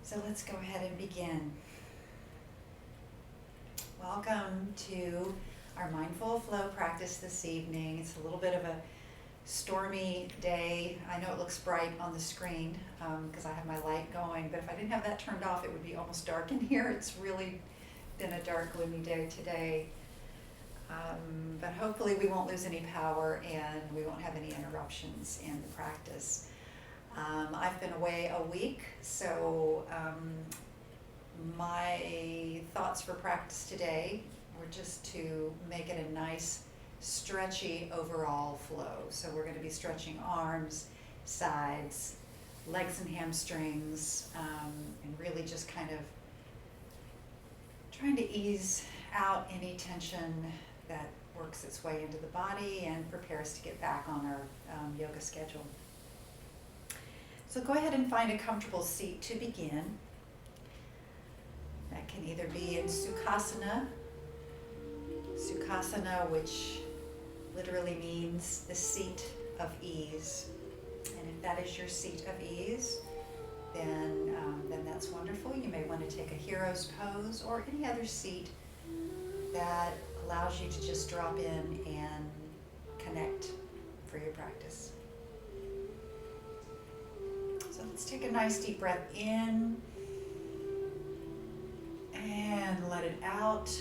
So let's go ahead and begin. Welcome to our Mindful Flow practice this evening. It's a little bit of a stormy day. I know it looks bright on the screen because I have my light going, but if I didn't have that turned off, it would be almost dark in here. It's really been a dark, gloomy day today. But hopefully we won't lose any power and we won't have any interruptions in the practice. I've been away a week, so my thoughts for practice today were just to make it a nice, stretchy overall flow. So we're going to be stretching arms, sides, legs and hamstrings, and really just kind of trying to ease out any tension that works its way into the body and prepare us to get back on our yoga schedule. So go ahead and find a comfortable seat to begin. That can either be in Sukhasana, which literally means the seat of ease. And if that is your seat of ease, then that's wonderful. You may want to take a hero's pose or any other seat that allows you to just drop in and connect for your practice. So let's take a nice deep breath in and let it out.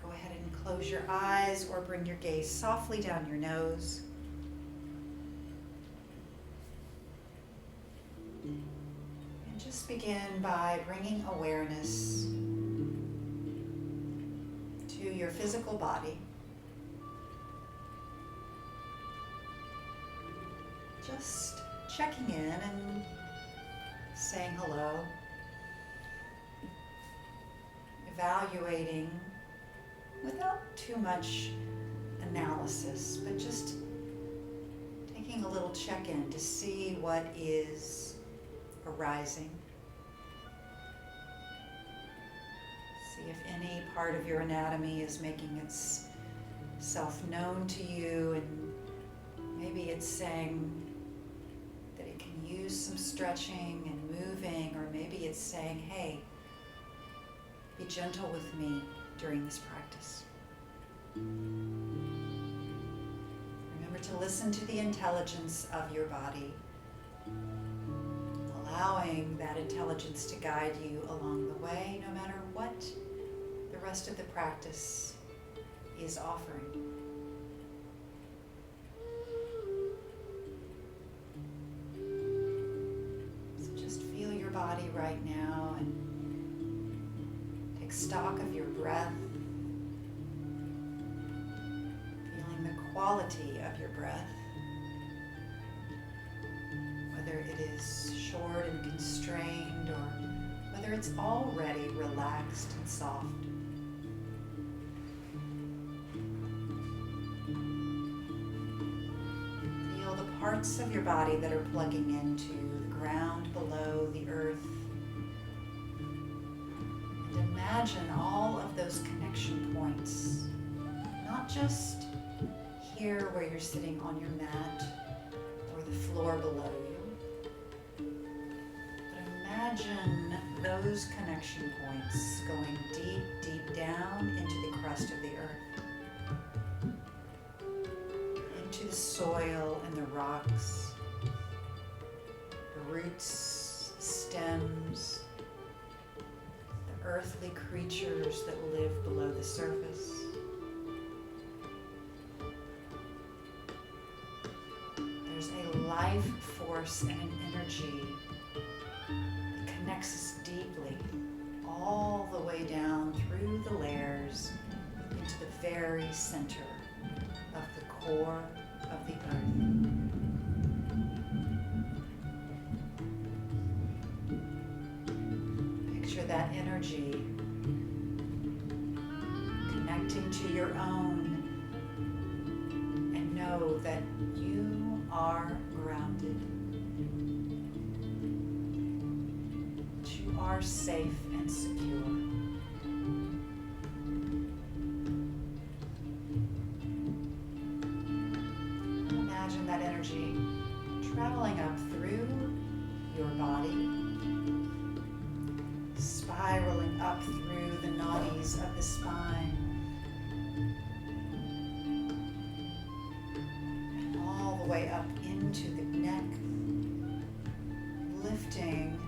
Go ahead and close your eyes or bring your gaze softly down your nose. And just begin by bringing awareness to your physical body. Just checking in and saying hello, evaluating without too much analysis, but just taking a little check-in to see what is arising. See if any part of your anatomy is making itself known to you, and maybe it's saying that it can use some stretching and moving, or maybe it's saying, hey, be gentle with me during this practice. Remember to listen to the intelligence of your body, allowing that intelligence to guide you along the way, no matter what the rest of the practice is offering. Body right now and take stock of your breath, feeling the quality of your breath, whether it is short and constrained or whether it's already relaxed and soft. Feel the parts of your body that are plugging into ground below the earth, and imagine all of those connection points, not just here where you're sitting on your mat or the floor below you, but imagine those connection points going deep, deep down into the crust of the earth, into the soil and the rocks, roots, stems, the earthly creatures that live below the surface. There's a life force and an energy that connects us deeply all the way down through the layers into the very center of the core of the earth. That energy connecting to your own, and know that you are grounded, that you are safe and secure. Imagine that energy traveling up through your body, bodies of the spine. And all the way up into the neck, lifting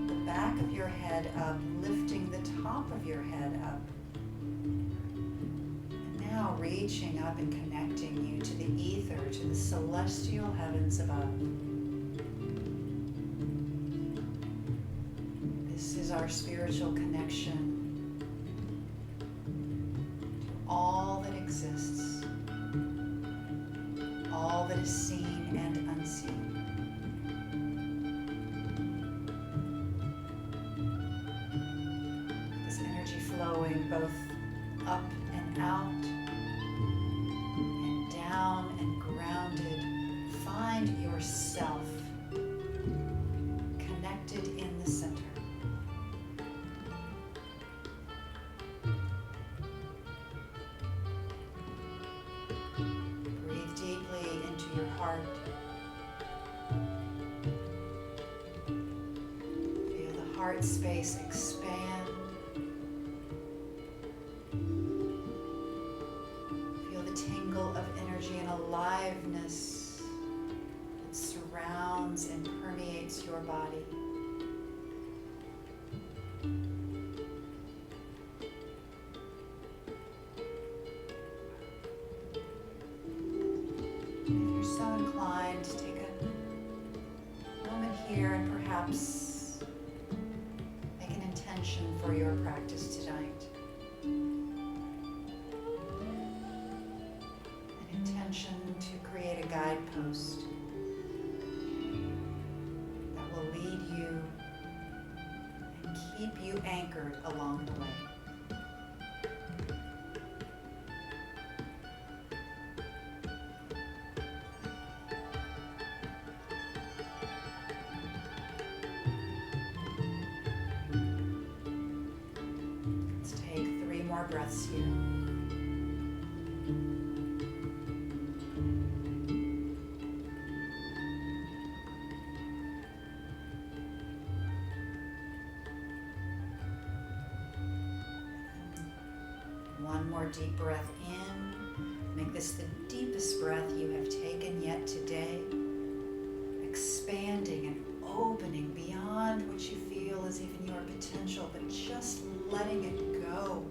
the back of your head up, lifting the top of your head up. And now reaching up and connecting you to the ether, to the celestial heavens above. This is our spiritual connection to all that exists, all that is seen and unseen. This energy flowing both up and out, and down and grounded. Find yourself connected in the center. Breathe deeply into your heart. Feel the heart space expand. Feel the tingle of energy and aliveness that surrounds and permeates your body. If you're so inclined, take a moment here and perhaps make an intention for your practice tonight. An intention to create a guidepost that will lead you and keep you anchored along the way. Let's take 3 more breaths here. One more deep breath in. Make this the deepest breath you have taken yet today. Expanding and opening beyond what you feel is even your potential, but just letting it go.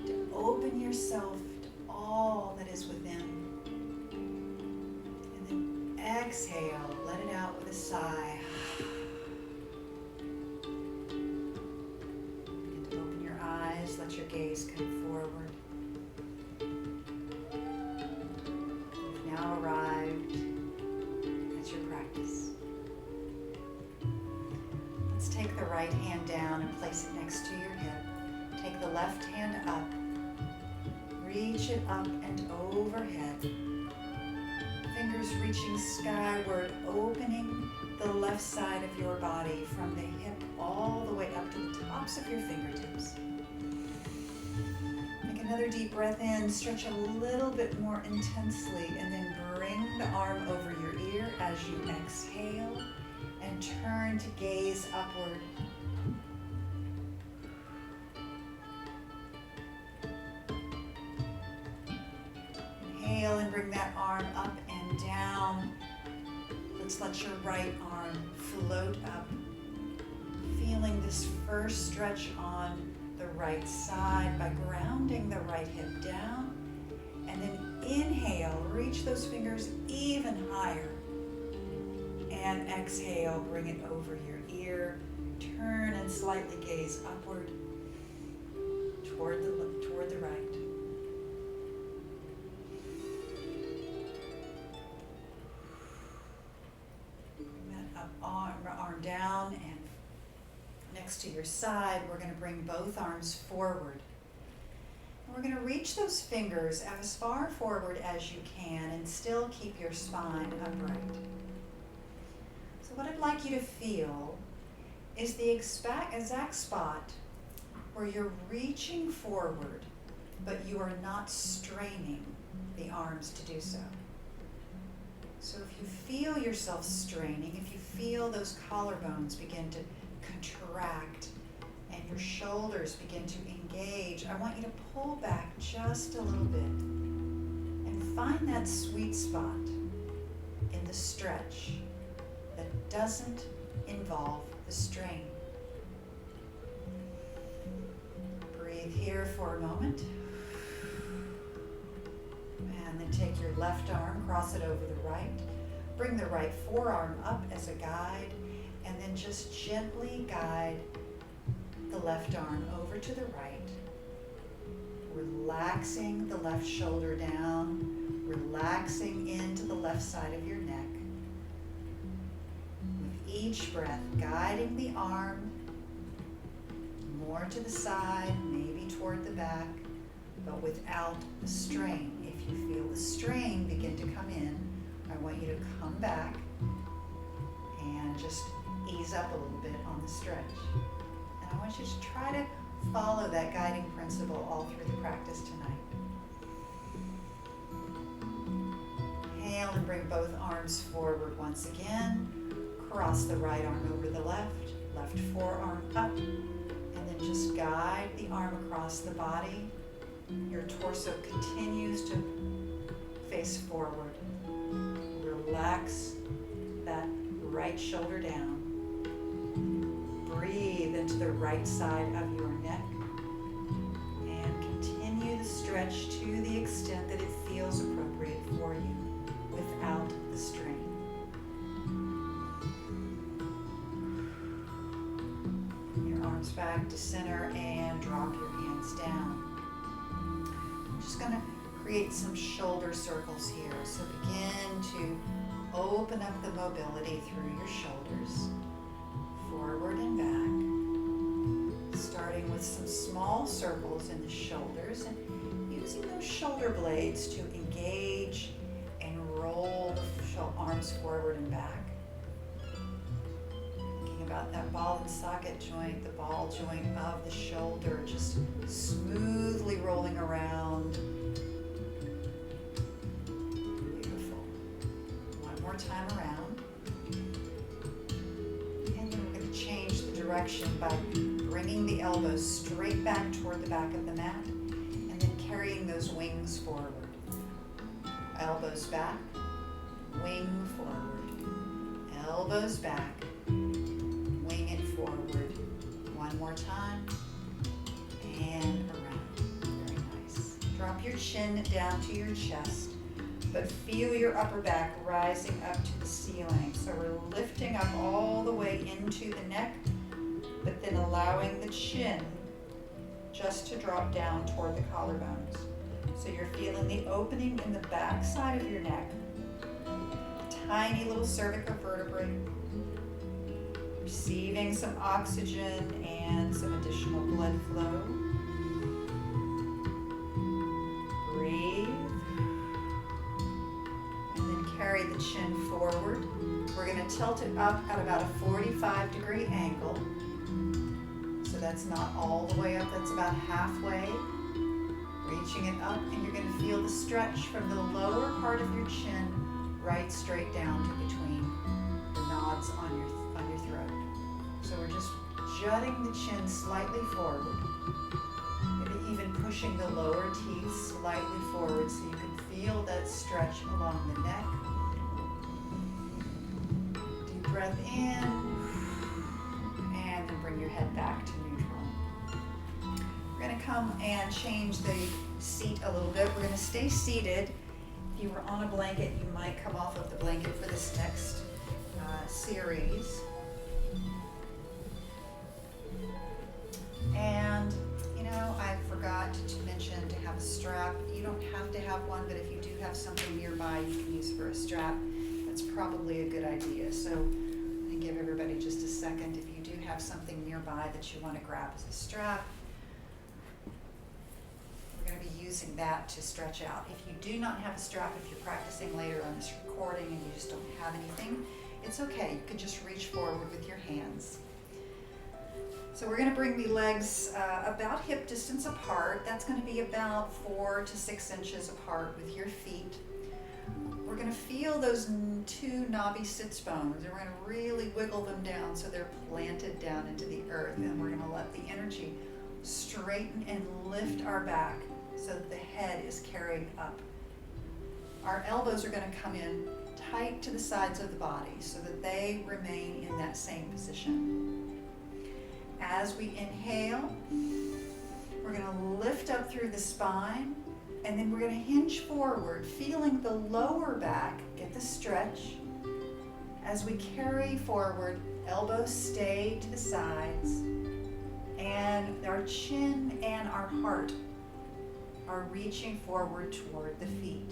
To open yourself to all that is within. And then exhale, let it out with a sigh. And open your eyes, let your gaze come forward. You've now arrived at your practice. Let's take the right hand down and place it next to your hip. Take the left hand up. Reach it up and overhead. Fingers reaching skyward, opening the left side of your body from the hip all the way up to the tops of your fingertips. Make another deep breath in, stretch a little bit more intensely, and then bring the arm over your ear as you exhale and turn to gaze upward. Inhale and bring that arm up and down. Let's let your right arm float up. Feeling this first stretch on the right side by grounding the right hip down. And then inhale, reach those fingers even higher. And exhale, bring it over your ear. Turn and slightly gaze upward toward the right. Bring that up, arm down, and next to your side, we're going to bring both arms forward. And we're going to reach those fingers as far forward as you can and still keep your spine upright. So what I'd like you to feel is the exact spot where you're reaching forward, but you are not straining the arms to do so. So if you feel yourself straining, if you feel those collarbones begin to contract and your shoulders begin to engage, I want you to pull back just a little bit and find that sweet spot in the stretch that doesn't involve the strain. Breathe here for a moment. And then take your left arm, cross it over the right. Bring the right forearm up as a guide, and then just gently guide the left arm over to the right. Relaxing the left shoulder down, relaxing into the left side of your neck. With each breath, guiding the arm more to the side, maybe toward the back, but without the strain. If you feel the strain begin to come in, I want you to come back and just ease up a little bit on the stretch. And I want you to try to follow that guiding principle all through the practice tonight. Inhale and bring both arms forward once again. Cross the right arm over the left forearm up, and then just guide the arm across the body. Your torso continues to face forward. Relax that right shoulder down. Breathe into the right side of your neck and continue the stretch to the extent that it feels appropriate for you without the strain. Bring your arms back to center and drop your hands down. I'm just going to create some shoulder circles here. So begin to open up the mobility through your shoulders, forward and back, starting with some small circles in the shoulders and using those shoulder blades to engage and roll the arms forward and back. Thinking about that ball and socket joint, the ball joint of the shoulder, just smoothly rolling around. Time around, and then we're going to change the direction by bringing the elbows straight back toward the back of the mat and then carrying those wings forward. Elbows back, wing forward, elbows back, wing it forward. One more time, and around. Very nice. Drop your chin down to your chest, but feel your upper back rising up to the ceiling. So we're lifting up all the way into the neck, but then allowing the chin just to drop down toward the collarbones. So you're feeling the opening in the back side of your neck, tiny little cervical vertebrae, receiving some oxygen and some additional blood flow. Breathe. Carry the chin forward. We're going to tilt it up at about a 45-degree angle. So that's not all the way up, that's about halfway. Reaching it up, and you're going to feel the stretch from the lower part of your chin right straight down to between the nods on your throat. So we're just jutting the chin slightly forward. Maybe even pushing the lower teeth slightly forward so you can feel that stretch along the neck. Deep breath in, and then bring your head back to neutral. We're going to come and change the seat a little bit. We're going to stay seated. If you were on a blanket, you might come off of the blanket for this next series. And I forgot to mention to have a strap. You don't have to have one, but if you do have something nearby you can use for a strap, that's probably a good idea. So I'm going to give everybody just a second. If you do have something nearby that you want to grab as a strap, we're going to be using that to stretch out. If you do not have a strap, if you're practicing later on this recording and you just don't have anything, it's okay. You can just reach forward with your hands. So we're going to bring the legs about hip distance apart. That's going to be about 4 to 6 inches apart with your feet. We're going to feel those two knobby sits bones, and we're going to really wiggle them down so they're planted down into the earth, and we're going to let the energy straighten and lift our back so that the head is carried up. Our elbows are going to come in tight to the sides of the body so that they remain in that same position. As we inhale, we're going to lift up through the spine, and then we're going to hinge forward, feeling the lower back get the stretch. As we carry forward, elbows stay to the sides, and our chin and our heart are reaching forward toward the feet.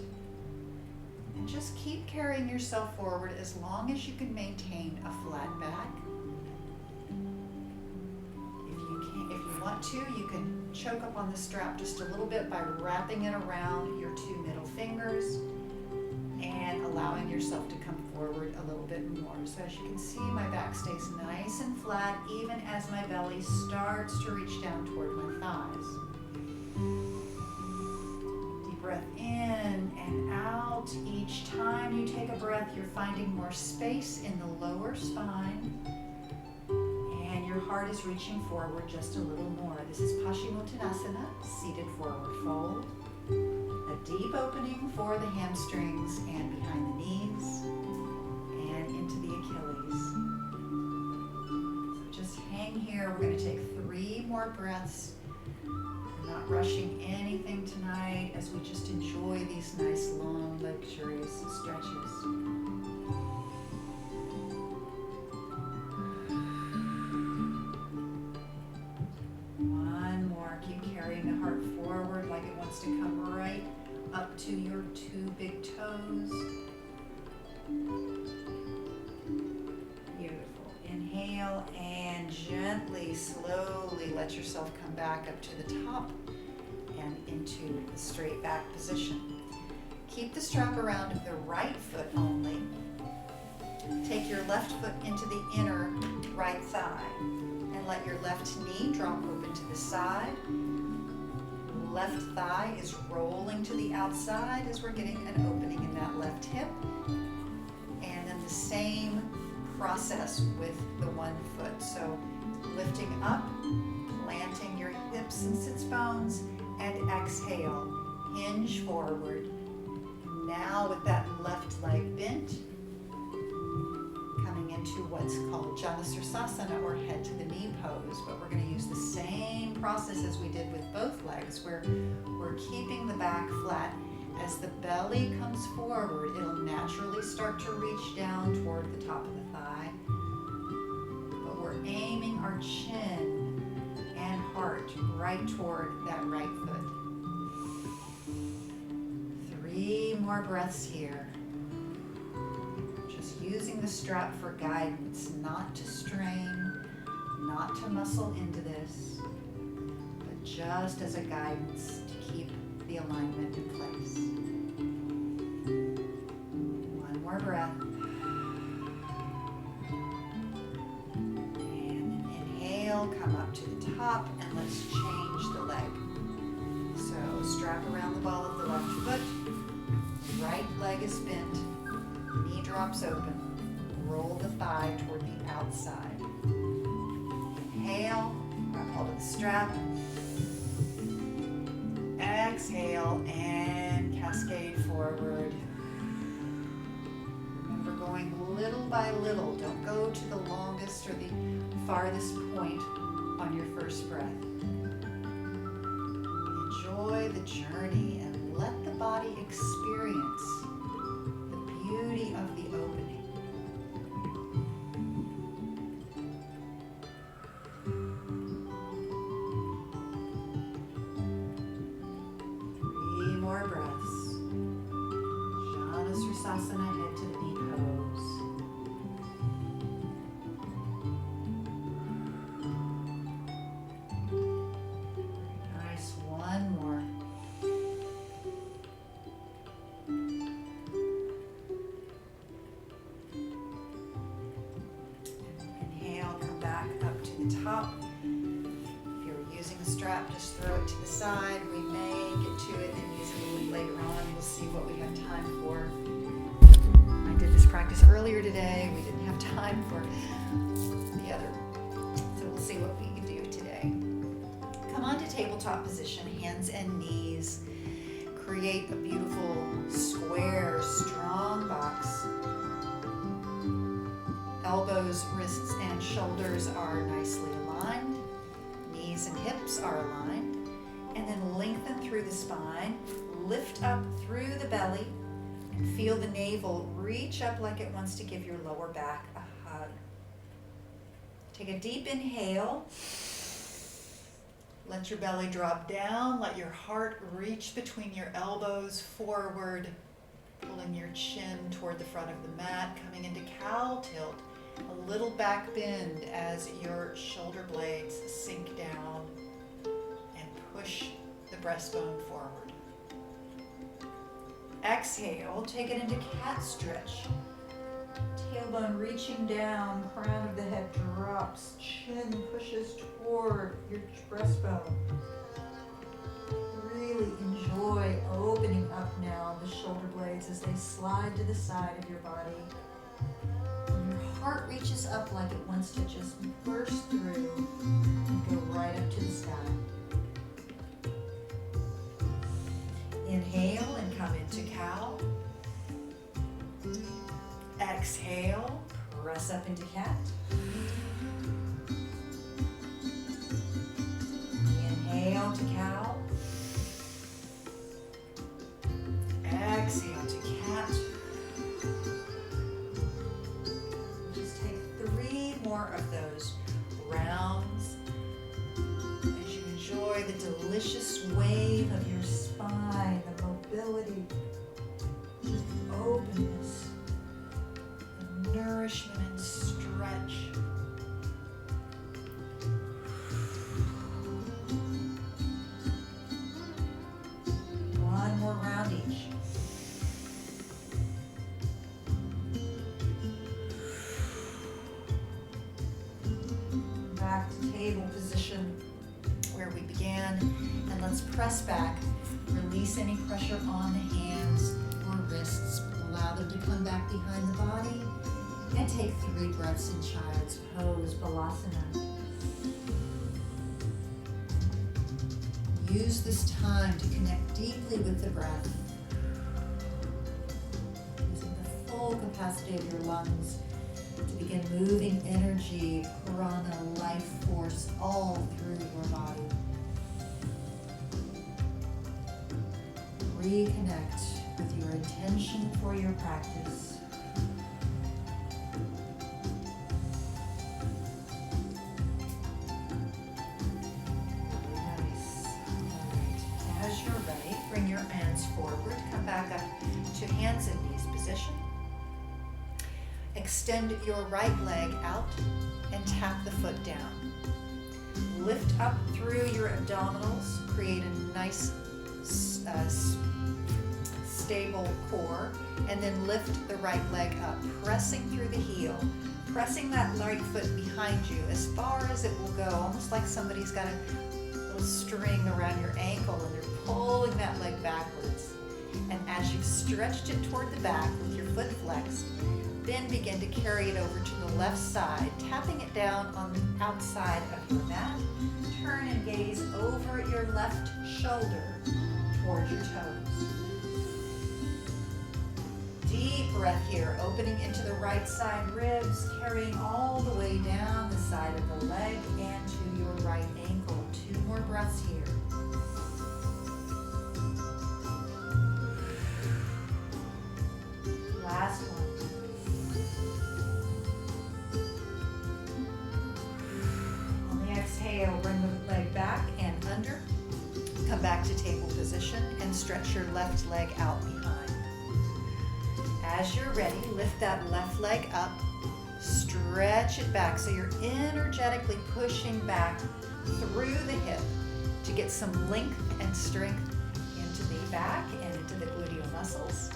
And just keep carrying yourself forward as long as you can maintain a flat back. If you want to, you can choke up on the strap just a little bit by wrapping it around your two middle fingers and allowing yourself to come forward a little bit more. So as you can see, my back stays nice and flat even as my belly starts to reach down toward my thighs. Deep breath in and out. Each time you take a breath, you're finding more space in the lower spine, and your heart is reaching forward just a little more. This is Paschimottanasana, seated forward fold. A deep opening for the hamstrings and behind the knees and into the Achilles. So just hang here. We're going to take 3 more breaths. We're not rushing anything tonight as we just enjoy these nice, long, luxurious stretches. One more. Keep carrying the heart forward like it wants to come right up to your 2 big toes. Beautiful. Inhale and gently, slowly let yourself come back up to the top and into the straight back position. Keep the strap around the right foot only. Take your left foot into the inner right thigh and let your left knee drop open to the side. Left thigh is rolling to the outside as we're getting an opening in that left hip. And then the same process with the one foot. So lifting up, planting your hips and sits bones, and exhale, hinge forward. Now with that left leg bent, coming into what's called Janusrasasana, or head to the knee pose, but we're going to use the same process as we did with both legs, where we're keeping the back flat. As the belly comes forward, it'll naturally start to reach down toward the top of the thigh, but we're aiming our chin and heart right toward that right foot. 3 more breaths here. Just using the strap for guidance, not to strain, not to muscle into this, but just as a guidance to keep the alignment in place. 1 more breath. And then inhale, come up to the top, and let's change the leg. So strap around the ball of the left foot, right leg is bent, knee drops open, roll the thigh toward the outside. Inhale, grab hold of the strap. Exhale and cascade forward. Remember, going little by little. Don't go to the longest or the farthest point on your first breath. Enjoy the journey and let the body experience the beauty of the opening. More breaths. Janusrasasana, head to the knee pose. Nice. 1 more. practice earlier today. We didn't have time for the other, so we'll see what we can do today. Come on to tabletop position, hands and knees. Create a beautiful square, strong box. Elbows, wrists, and shoulders are nicely aligned. Knees and hips are aligned. And then lengthen through the spine. Lift up through the belly. And feel the navel reach up like it wants to give your lower back a hug. Take a deep inhale. Let your belly drop down. Let your heart reach between your elbows forward. Pulling your chin toward the front of the mat. Coming into cow tilt. A little back bend as your shoulder blades sink down and push the breastbone forward. Exhale, take it into cat stretch. Tailbone reaching down, crown of the head drops, chin pushes toward your breastbone. Really enjoy opening up now the shoulder blades as they slide to the side of your body. Heart reaches up like it wants to just burst through and go right up to the sky. Inhale and come into cow. Exhale, press up into cat. Inhale to cow. Exhale to cat. More of those rounds as you enjoy the delicious wave of your spine, the mobility, the openness, the nourishment and stretch. One more round each. Back to table position where we began, and let's press back. Release any pressure on the hands or wrists. Allow them to come back behind the body, and take 3 breaths in Child's Pose, Balasana. Use this time to connect deeply with the breath, using the full capacity of your lungs to begin moving energy, prana, life force all through your body. Reconnect with your intention for your practice. Nice. All right. As you're ready, bring your hands forward. Come back up to hands and knees position. Extend your right leg out and tap the foot down. Lift up through your abdominals. Create a nice stable core. And then lift the right leg up, pressing through the heel. Pressing that right foot behind you as far as it will go. Almost like somebody's got a little string around your ankle and you're pulling that leg backwards. And as you've stretched it toward the back with your foot flexed, then begin to carry it over to the left side, tapping it down on the outside of your mat. Turn and gaze over at your left shoulder towards your toes. Deep breath here, opening into the right side ribs, carrying all the way down the side of the leg and to your right ankle. 2 more breaths here. Last one. Exhale, bring the leg back and under. Come back to table position and stretch your left leg out behind. As you're ready, lift that left leg up, stretch it back so you're energetically pushing back through the hip to get some length and strength into the back and into the gluteal muscles.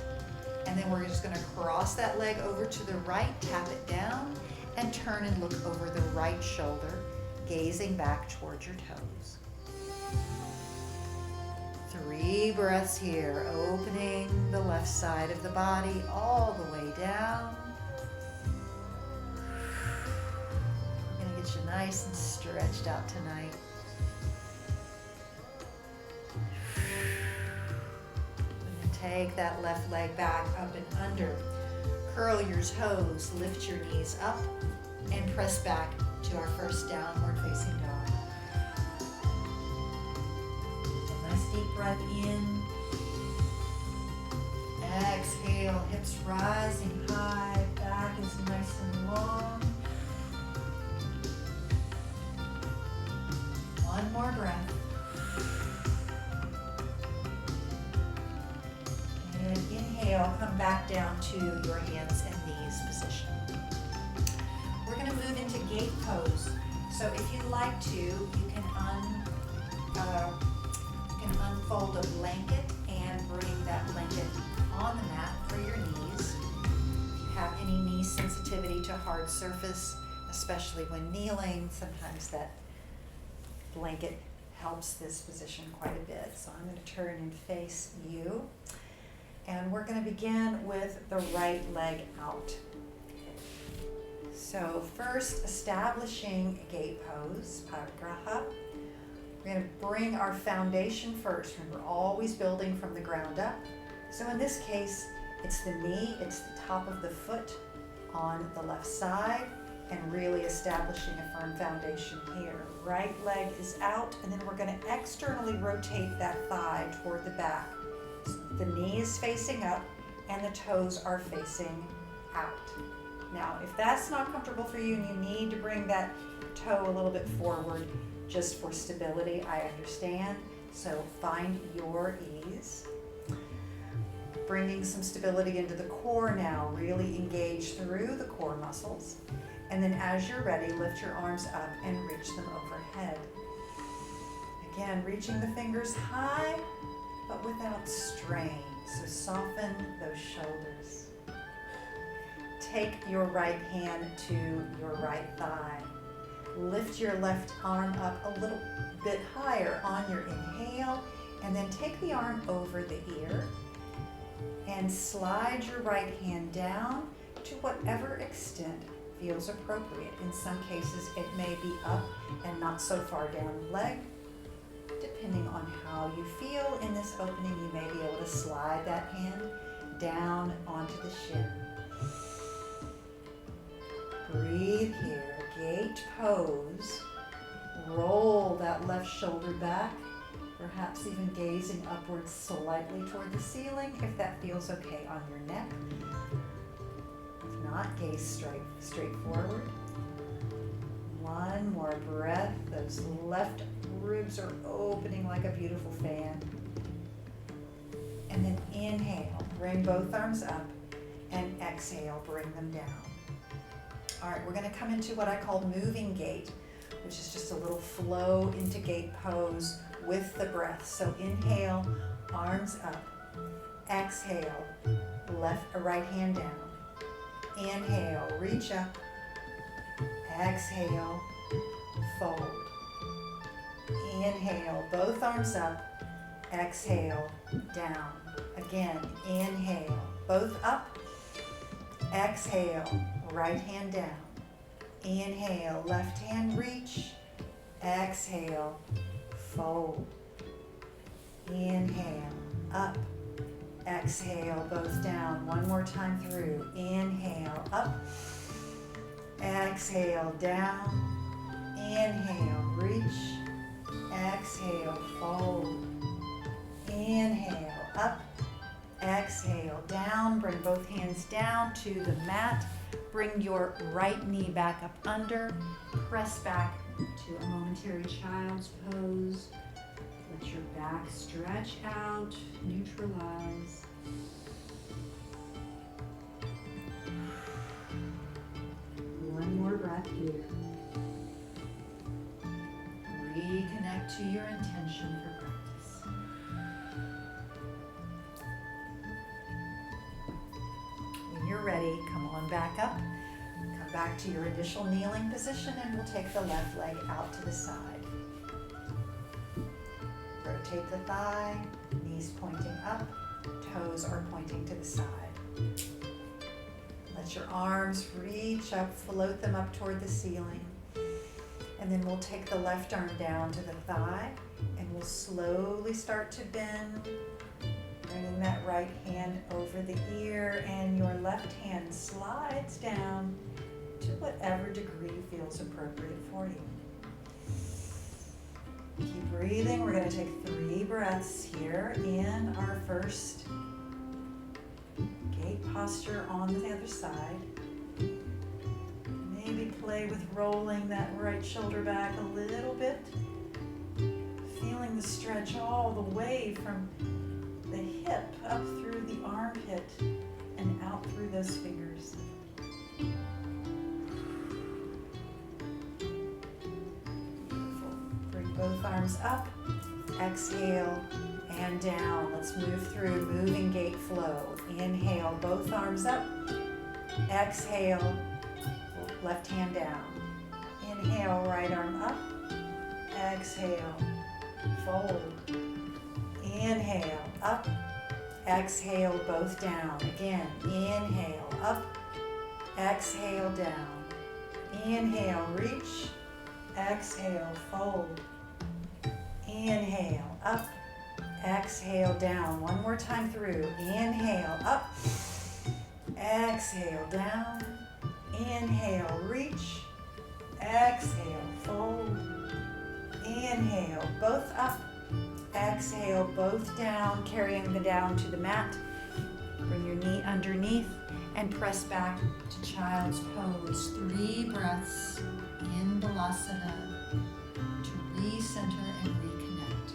And then we're just going to cross that leg over to the right, tap it down, and turn and look over the right shoulder, gazing back towards your toes. 3 breaths here, opening the left side of the body all the way down. Get you nice and stretched out tonight. And then take that left leg back up and under. Curl your toes, lift your knees up, and press back to our first downward facing dog. A nice deep breath in. Exhale, hips rising high, back is nice and long. One more breath. And inhale, come back down to your hands and knees position. We're going to move into gate pose. So if you'd like to, you can unfold a blanket and bring that blanket on the mat for your knees. If you have any knee sensitivity to hard surface, especially when kneeling, sometimes that blanket helps this position quite a bit. So I'm going to turn and face you. And we're going to begin with the right leg out. So first, establishing gate pose, parigraha. We're going to bring our foundation first. Remember, always building from the ground up. So in this case, it's the knee, it's the top of the foot on the left side, and really establishing a firm foundation here. Right leg is out, and then we're going to externally rotate that thigh toward the back. The knee is facing up, and the toes are facing out. Now, if that's not comfortable for you and you need to bring that toe a little bit forward just for stability, I understand. So find your ease. Bringing some stability into the core now, really engage through the core muscles. And then as you're ready, lift your arms up and reach them overhead. Again, reaching the fingers high, but without strain. So soften those shoulders. Take your right hand to your right thigh. Lift your left arm up a little bit higher on your inhale, and then take the arm over the ear and slide your right hand down to whatever extent feels appropriate. In some cases, it may be up and not so far down the leg. Depending on how you feel in this opening, you may be able to slide that hand down onto the shin. Breathe here, gate pose. Roll that left shoulder back, perhaps even gazing upwards slightly toward the ceiling if that feels okay on your neck. If not, gaze straight forward. One more breath. Those left ribs are opening like a beautiful fan. And then inhale, bring both arms up, and exhale, bring them down. All right, we're going to come into what I call moving gait, which is just a little flow into gate pose with the breath. So inhale, arms up. Exhale, right hand down. Inhale, reach up. Exhale, fold. Inhale, both arms up. Exhale, down. Again, inhale, both up. Exhale, right hand down. Inhale, left hand reach. Exhale, fold. Inhale, up. Exhale, both down. One more time through. Inhale, up. Exhale, down. Inhale, reach. Exhale, fold. Inhale, up. Exhale, down. Bring both hands down to the mat. Bring your right knee back up under. Press back to a momentary child's pose. Let your back stretch out, neutralize. One more breath here. Reconnect to your intention for practice. When you're ready, come on back up. Come back to your initial kneeling position, and we'll take the left leg out to the side. Rotate the thigh, knees pointing up, toes are pointing to the side. Let your arms reach up, float them up toward the ceiling. And then we'll take the left arm down to the thigh and we'll slowly start to bend, bringing that right hand over the ear, and your left hand slides down to whatever degree feels appropriate for you. Keep breathing. We're going to take 3 breaths here in our first gate posture on the other side. Maybe play with rolling that right shoulder back a little bit. Feeling the stretch all the way from the hip up through the armpit and out through those fingers. Beautiful. Bring both arms up, exhale, and down. Let's move through moving gait flow. Inhale, both arms up, exhale, left hand down. Inhale, right arm up, exhale, fold. Inhale, up, exhale, both down. Again, inhale, up, exhale, down. Inhale, reach, exhale, fold. Inhale, up, exhale, down. One more time through. Inhale, up, exhale, down. Inhale, reach, exhale, fold. Inhale, both up, exhale, both down, carrying them down to the mat. Bring your knee underneath and press back to child's pose. 3 breaths in Balasana to recenter and reconnect.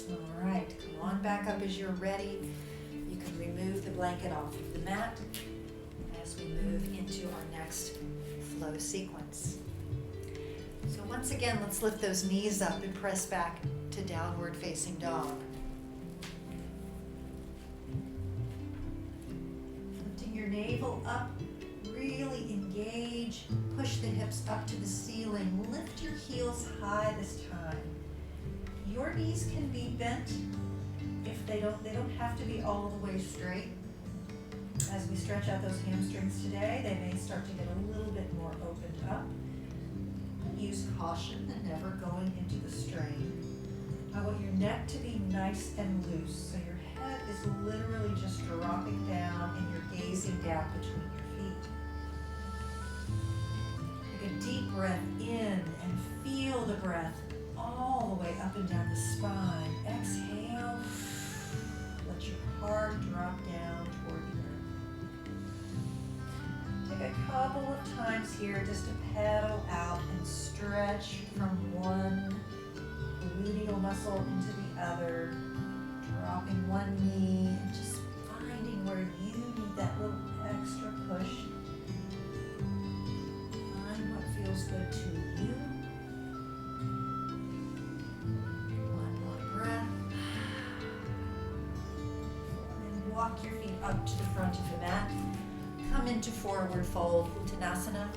All right, come on back up as you're ready. You can remove the blanket off of the mat as we move into our next flow sequence. So once again, let's lift those knees up and press back to downward facing dog. Lifting your navel up, really engage, push the hips up to the ceiling, lift your heels high this time. Your knees can be bent if they don't have to be all the way straight. As we stretch out those hamstrings today, they may start to get a little bit more opened up. Use caution and never going into the strain. I want your neck to be nice and loose, so your head is literally just dropping down and you're gazing down between your feet. Take a deep breath in and feel the breath all the way up and down the spine. Exhale. Let your heart drop down toward the earth. Take a couple of times here just to pedal out and stretch from one gluteal muscle into the other. Dropping one knee and just finding where you need that little extra push. Find what feels good to you. Walk your feet up to the front of the mat. Come into forward fold, Uttanasana,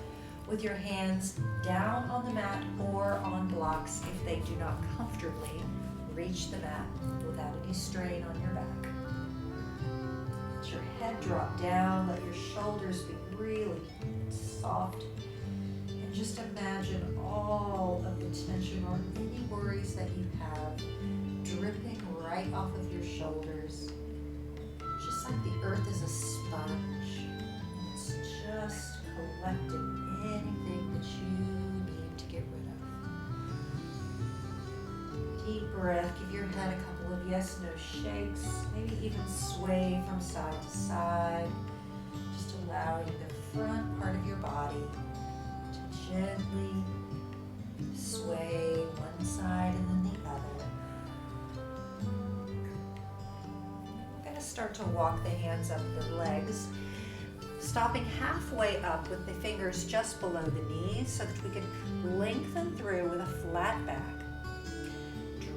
with your hands down on the mat or on blocks if they do not comfortably reach the mat without any strain on your back. Let your head drop down, let your shoulders be really soft, and just imagine all of the tension or any worries that you have dripping right off of your shoulders. Just like the earth is a sponge, and it's just collecting anything that you need to get rid of. Deep breath, give your head a couple of yes/no shakes, maybe even sway from side to side, just allowing the front part of your body to gently sway one side and then the other. Start to walk the hands up the legs, stopping halfway up with the fingers just below the knees so that we can lengthen through with a flat back.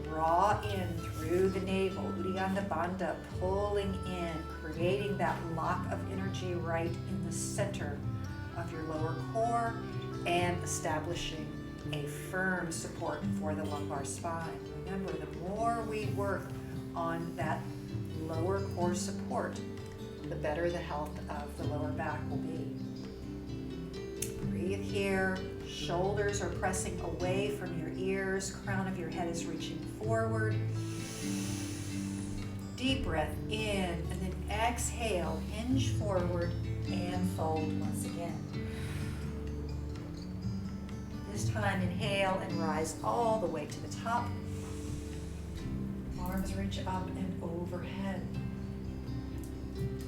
Draw in through the navel, Uddiyana Bandha, pulling in, creating that lock of energy right in the center of your lower core, and establishing a firm support for the lumbar spine. Remember, the more we work on that lower core support, the better the health of the lower back will be. Breathe here. Shoulders are pressing away from your ears. Crown of your head is reaching forward. Deep breath in, and then exhale. Hinge forward and fold once again. This time, inhale and rise all the way to the top. Arms reach up and overhead.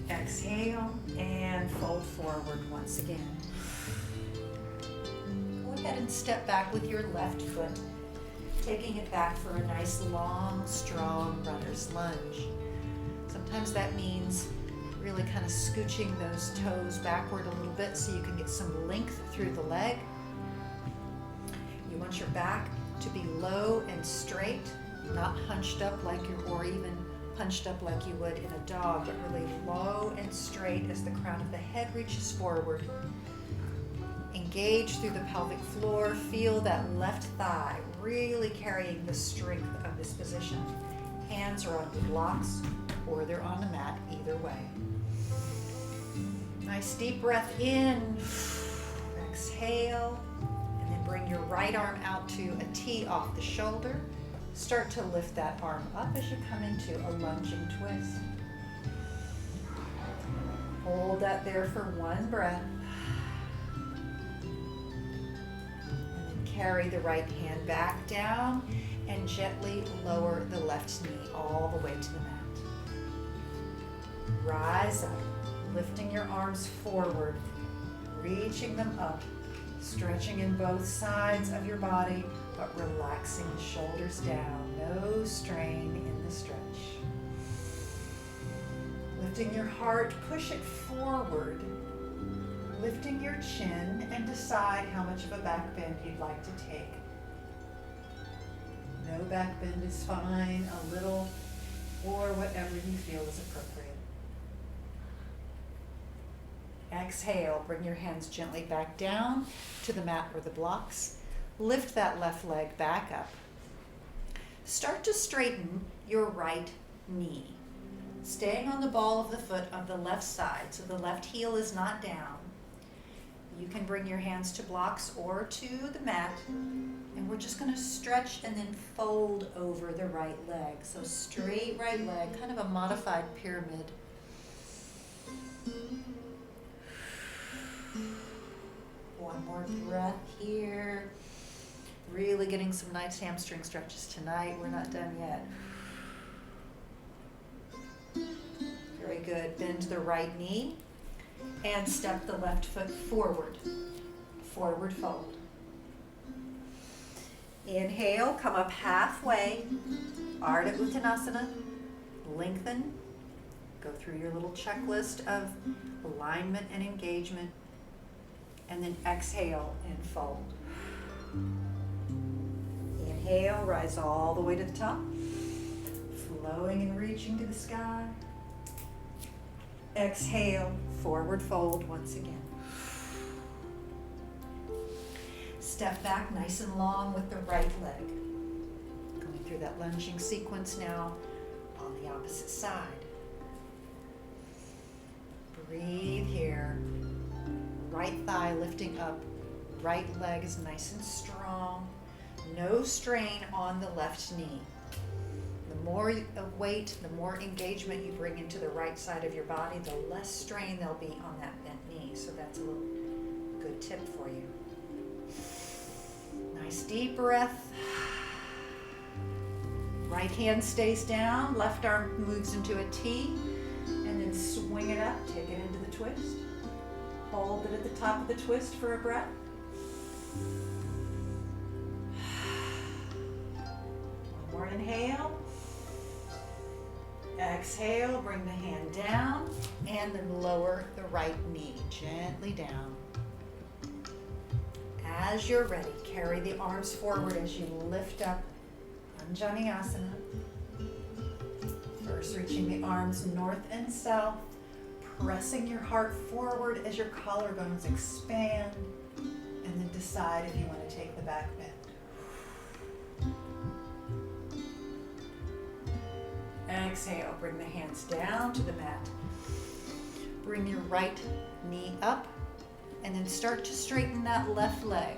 Exhale and fold forward once again. Go ahead and step back with your left foot, taking it back for a nice, long, strong runner's lunge. Sometimes that means really kind of scooching those toes backward a little bit so you can get some length through the leg. You want your back to be low and straight, not hunched up or even punched up like you would in a dog, but really low and straight as the crown of the head reaches forward. Engage through the pelvic floor. Feel that left thigh really carrying the strength of this position. Hands are on the blocks or they're on the mat, either way. Nice deep breath in. Exhale. And then bring your right arm out to a T off the shoulder. Start to lift that arm up as you come into a lunging twist. Hold that there for one breath. And then carry the right hand back down and gently lower the left knee all the way to the mat. Rise up, lifting your arms forward, reaching them up, stretching in both sides of your body, but relaxing the shoulders down. No strain in the stretch. Lifting your heart, push it forward. Lifting your chin and decide how much of a back bend you'd like to take. No back bend is fine, a little, or whatever you feel is appropriate. Exhale, bring your hands gently back down to the mat or the blocks. Lift that left leg back up. Start to straighten your right knee. Staying on the ball of the foot of the left side, so the left heel is not down. You can bring your hands to blocks or to the mat, and we're just going to stretch and then fold over the right leg. So straight right leg, kind of a modified pyramid. One more breath here. Really getting some nice hamstring stretches tonight. We're not done yet. Very good. Bend the right knee and step the left foot forward. Forward fold. Inhale, come up halfway. Ardha Uttanasana. Lengthen. Go through your little checklist of alignment and engagement. And then exhale and fold. Inhale, rise all the way to the top. Flowing and reaching to the sky. Exhale, forward fold once again. Step back nice and long with the right leg. Going through that lunging sequence now on the opposite side. Breathe here. Right thigh lifting up. Right leg is nice and strong. No strain on the left knee. The more weight, the more engagement you bring into the right side of your body, the less strain there'll be on that bent knee. So that's a little good tip for you. Nice deep breath. Right hand stays down, left arm moves into a T, and then swing it up, take it into the twist. Hold it at the top of the twist for a breath. One more inhale. Exhale, bring the hand down, and then lower the right knee gently down. As you're ready, carry the arms forward as you lift up Anjaneyasana. First, reaching the arms north and south, pressing your heart forward as your collarbones expand, And then decide if you want to take the back bend. Exhale, bring the hands down to the mat. Bring your right knee up and then start to straighten that left leg.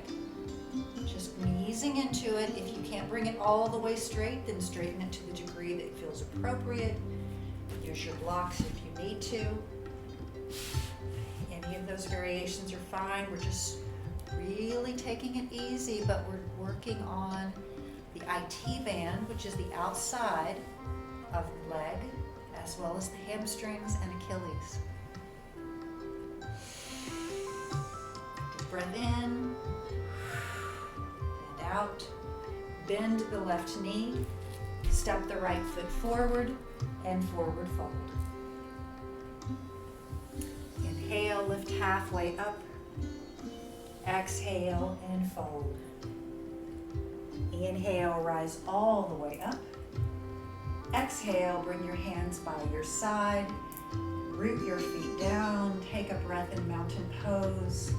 Just easing into it. If you can't bring it all the way straight, then straighten it to the degree that feels appropriate. Use your blocks if you need to. Any of those variations are fine. We're just really taking it easy, but we're working on the IT band, which is the outside of the leg, as well as the hamstrings and Achilles. Deep breath in and out. Bend the left knee. Step the right foot forward and forward fold. Inhale, lift halfway up. Exhale and fold. Inhale, rise all the way up. Exhale, bring your hands by your side. Root your feet down. Take a breath in mountain pose.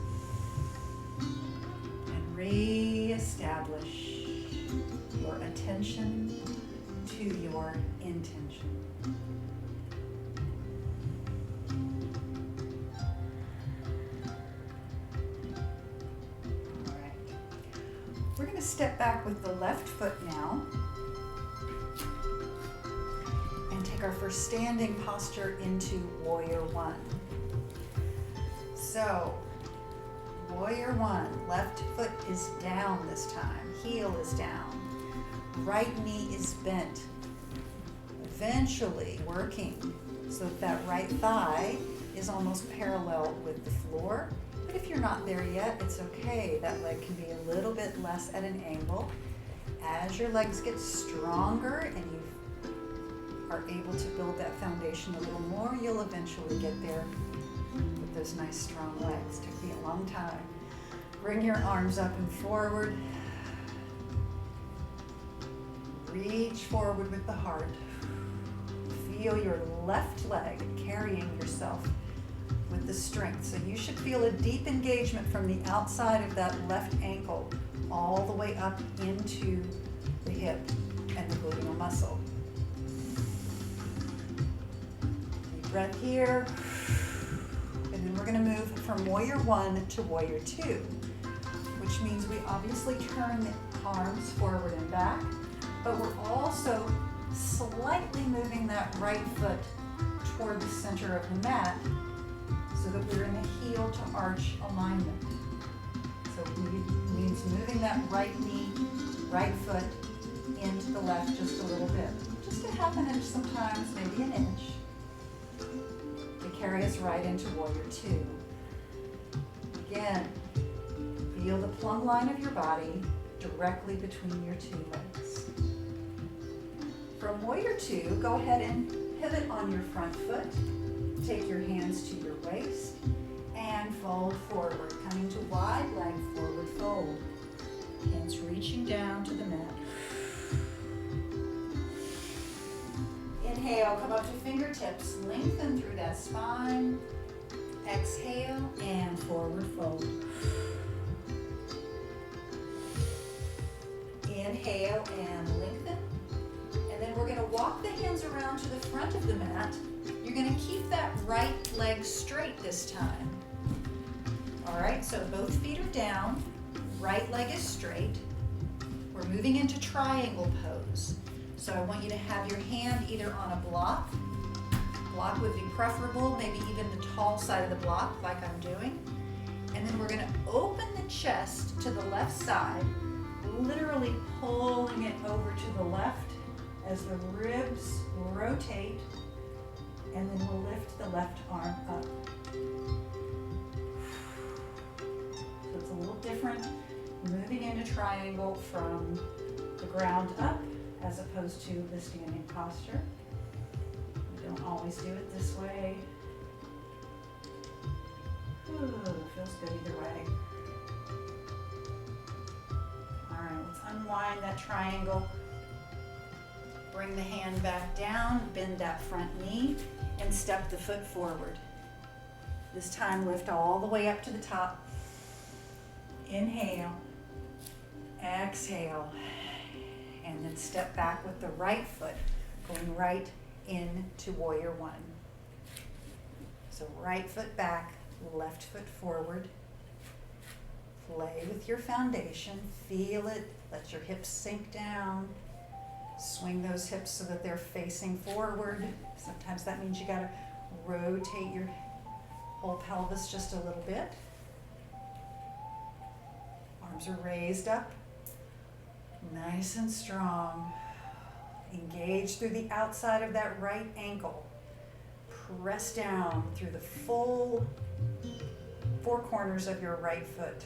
And re-establish your attention to your intention. All right. We're going to step back with the left foot now and take our first standing posture into Warrior One. So, Warrior One, left foot is down this time, heel is down. Right knee is bent, eventually working so that right thigh is almost parallel with the floor. But if you're not there yet, it's okay. That leg can be a little bit less at an angle. As your legs get stronger and you are able to build that foundation a little more, you'll eventually get there with those nice strong legs. Took me a long time. Bring your arms up and forward. Reach forward with the heart. Feel your left leg carrying yourself with the strength. So you should feel a deep engagement from the outside of that left ankle all the way up into the hip and the gluteal muscle. Deep breath here. And then we're going to move from Warrior One to Warrior Two, which means we obviously turn the arms forward and back, but we're also slightly moving that right foot toward the center of the mat so that we're in the heel to arch alignment. So it means moving that right knee, right foot into the left just a little bit. Just a half an inch sometimes, maybe an inch, to carry us right into Warrior Two. Again, feel the plumb line of your body directly between your two legs. From Warrior Two, go ahead and pivot on your front foot. Take your hands to your waist and fold forward, coming to wide leg forward fold. Hands reaching down to the mat. Inhale, come up to fingertips, lengthen through that spine. Exhale and forward fold. Inhale and lengthen. And then we're going to walk the hands around to the front of the mat. You're going to keep that right leg straight this time. All right, so both feet are down. Right leg is straight. We're moving into triangle pose. So I want you to have your hand either on a block. Block would be preferable, maybe even the tall side of the block like I'm doing. And then we're going to open the chest to the left side, literally pulling it over to the left as the ribs rotate, and then we'll lift the left arm up. So it's a little different, moving into triangle from the ground up as opposed to the standing posture. We don't always do it this way. Ooh, feels good either way. All right, let's unwind that triangle. Bring the hand back down, bend that front knee, and step the foot forward. This time lift all the way up to the top. Inhale, exhale, and then step back with the right foot, going right into warrior one. So right foot back, left foot forward. Play with your foundation, feel it, let your hips sink down. Swing those hips so that they're facing forward. Sometimes that means you gotta rotate your whole pelvis just a little bit. Arms are raised up, nice and strong. Engage through the outside of that right ankle. Press down through the full four corners of your right foot.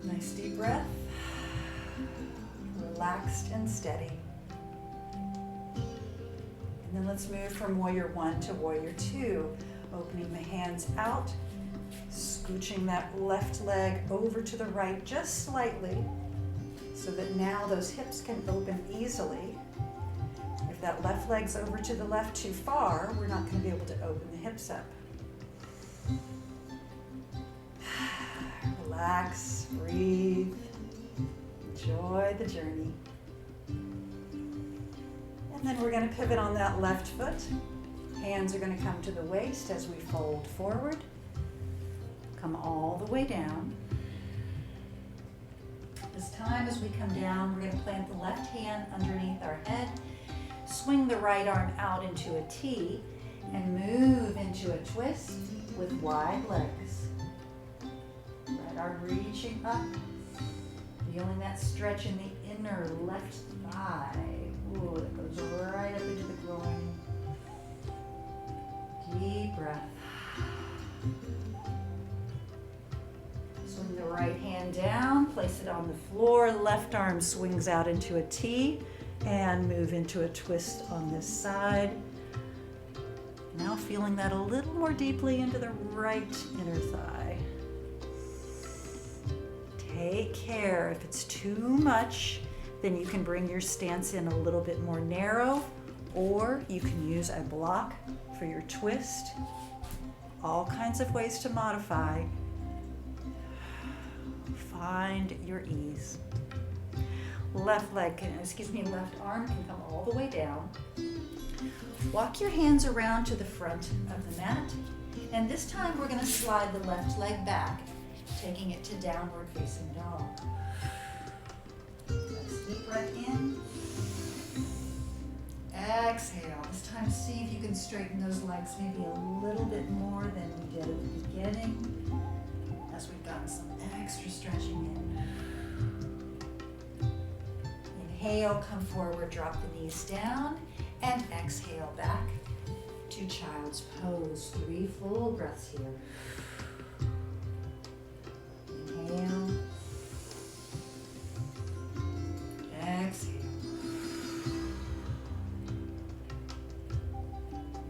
Nice deep breath. Relaxed and steady. And then let's move from warrior one to warrior two. Opening the hands out, scooching that left leg over to the right just slightly so that now those hips can open easily. If that left leg's over to the left too far, we're not going to be able to open the hips up. Relax, breathe, enjoy the journey. And then we're going to pivot on that left foot. Hands are going to come to the waist as we fold forward. Come all the way down. This time as we come down, we're going to plant the left hand underneath our head. Swing the right arm out into a T and move into a twist with wide legs. Right arm reaching up, feeling that stretch in the inner left thigh. Ooh, that goes right up into the groin. Deep breath. Swing the right hand down, place it on the floor. Left arm swings out into a T and move into a twist on this side. Now feeling that a little more deeply into the right inner thigh. Take care. If it's too much, then you can bring your stance in a little bit more narrow, or you can use a block for your twist. All kinds of ways to modify. Find your ease. Left arm can come all the way down. Walk your hands around to the front of the mat, and this time we're going to slide the left leg back, taking it to downward facing dog. Nice deep breath in. Exhale. This time see if you can straighten those legs maybe a little bit more than we did at the beginning, as we've gotten some extra stretching in. Inhale, come forward, drop the knees down, and exhale back to child's pose. 3 full breaths here. Inhale. Exhale.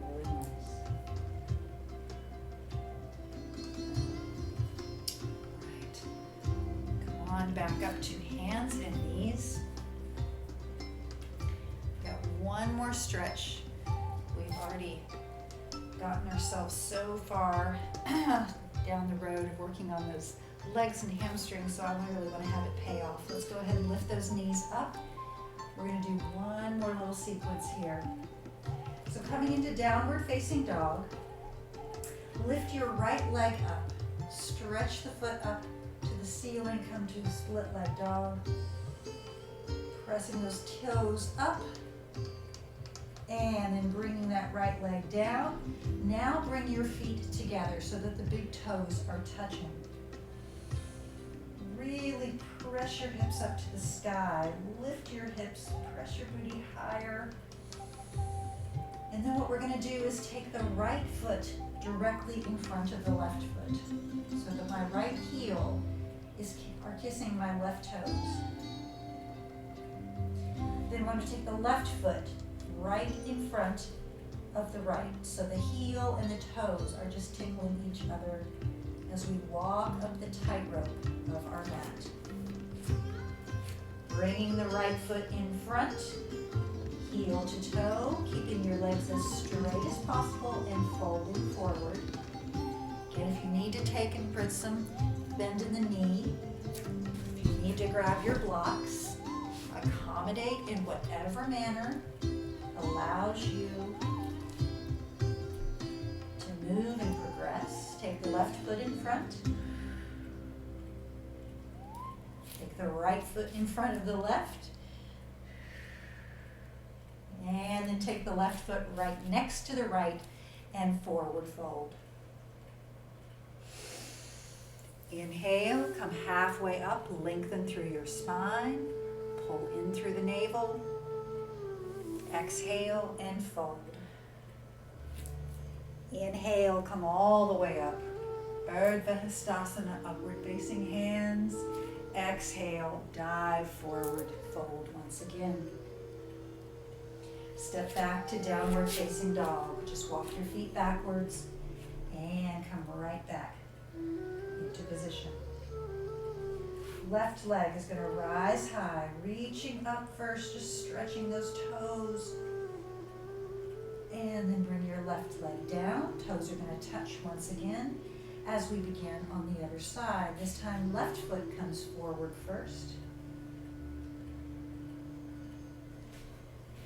Very nice. Right. Come on, back up to hands and knees. Got one more stretch. We've already gotten ourselves so far down the road of working on those legs and hamstrings, so I really want to have it pay off. Let's go ahead and lift those knees up. We're going to do one more little sequence here. So coming into downward facing dog, lift your right leg up, stretch the foot up to the ceiling, come to the split leg dog, pressing those toes up, and then bringing that right leg down. Now bring your feet together so that the big toes are touching. Really press your hips up to the sky. Lift your hips, press your booty higher. And then what we're going to do is take the right foot directly in front of the left foot so that my right heel are kissing my left toes. Then I'm going to take the left foot right in front of the right, so the heel and the toes are just tickling each other as we walk up the tightrope of our mat. Bringing the right foot in front, heel to toe, keeping your legs as straight as possible and folding forward. And if you need to take and put some bend in the knee, if you need to grab your blocks, accommodate in whatever manner allows you to move and progress. Take the left foot in front. Take the right foot in front of the left. And then take the left foot right next to the right and forward fold. Inhale, come halfway up, lengthen through your spine, pull in through the navel. Exhale and fold. Inhale, come all the way up. Urdhva Hastasana, upward facing hands. Exhale, dive forward, fold once again. Step back to downward facing dog. Just walk your feet backwards and come right back into position. Left leg is going to rise high, reaching up first, just stretching those toes. And then bring your left leg down. Toes are going to touch once again as we begin on the other side. This time left foot comes forward first.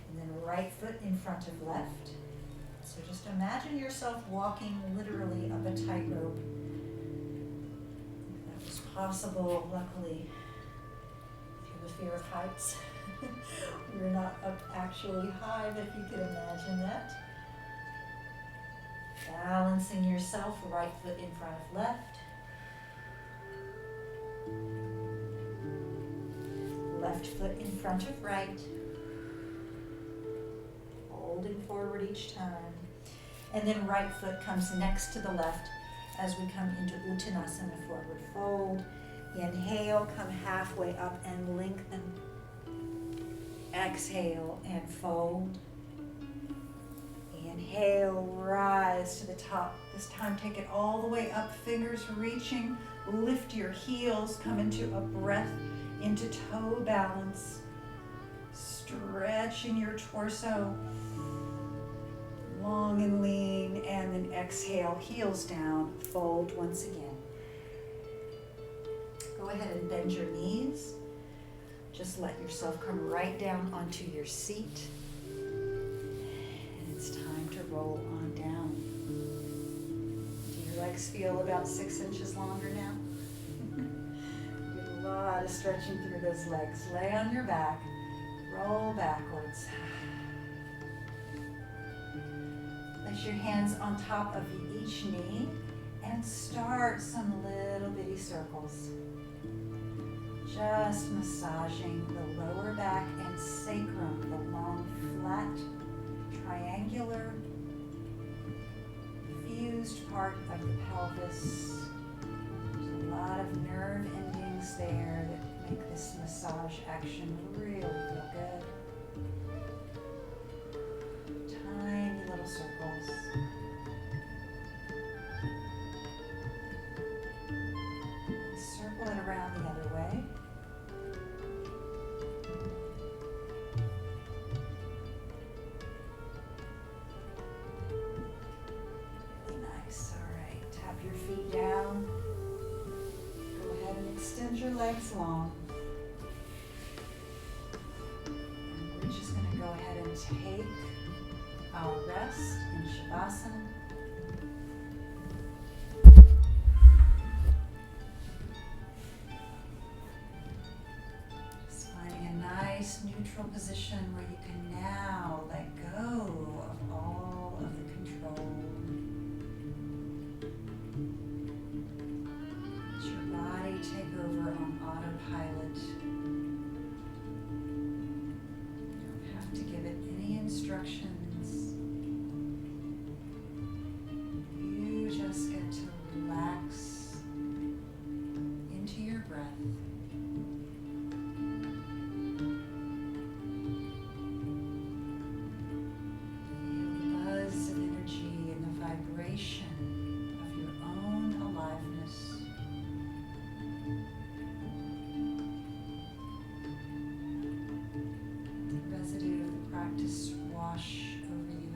And then right foot in front of left. So just imagine yourself walking literally up a tightrope. If that was possible, luckily, if you have a fear of heights, we're not up actually high, but if you could imagine that. Balancing yourself, right foot in front of left. Left foot in front of right. Holding forward each time. And then right foot comes next to the left as we come into Uttanasana, forward fold. Inhale, come halfway up and lengthen. Exhale and fold. Inhale, rise to the top. This time take it all the way up, fingers reaching. Lift your heels, come into a breath, into toe balance. Stretching your torso, long and lean, and then exhale, heels down, fold once again. Go ahead and bend your knees. Just let yourself come right down onto your seat. And it's time to roll on down. Do your legs feel about 6 inches longer now? You get a lot of stretching through those legs. Lay on your back, roll backwards. Place your hands on top of each knee and start some little bitty circles. Just massaging the lower back and sacrum, the long, flat, triangular, fused part of the pelvis. There's a lot of nerve endings there that make this massage action really feel good. Tiny little circles. Circle it around the other way. Really nice. All right. Tap your feet down. Go ahead and extend your legs long. And we're just going to go ahead and take our rest in Shavasana. Just finding a nice neutral position where you can now let go of all of the control. Let your body take over on autopilot. You don't have to give it any instructions. You just get to relax into your breath. Feel the buzz of energy and the vibration of your own aliveness. The residue of the practice wash over you.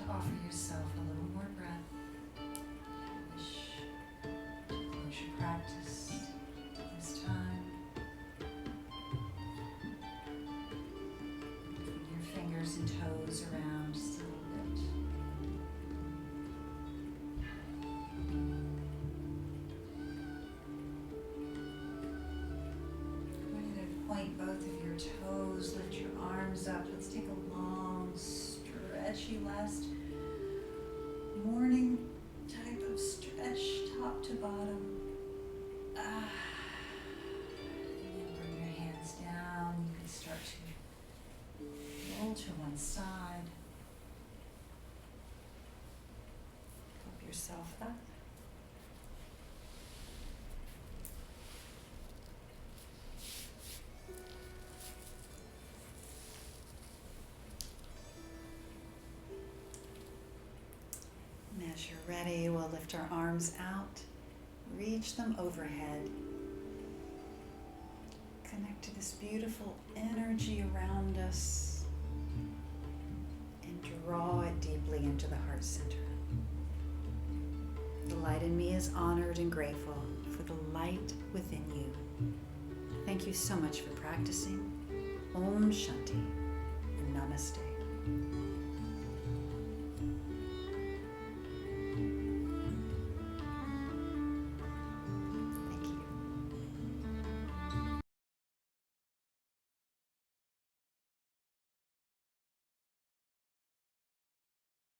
Offer yourself a little more breath. Wish to close your practice this time. Bring your fingers and toes around just a little bit. I want you to point both of your toes, lift your arms up. Let's take a long, stretchy last morning type of stretch, top to bottom. And then bring your hands down. You can start to roll to one side. Help yourself up. And as you're ready, we'll lift our arms out, reach them overhead. Connect to this beautiful energy around us and draw it deeply into the heart center. The light in me is honored and grateful for the light within you. Thank you so much for practicing. Om Shanti and Namaste.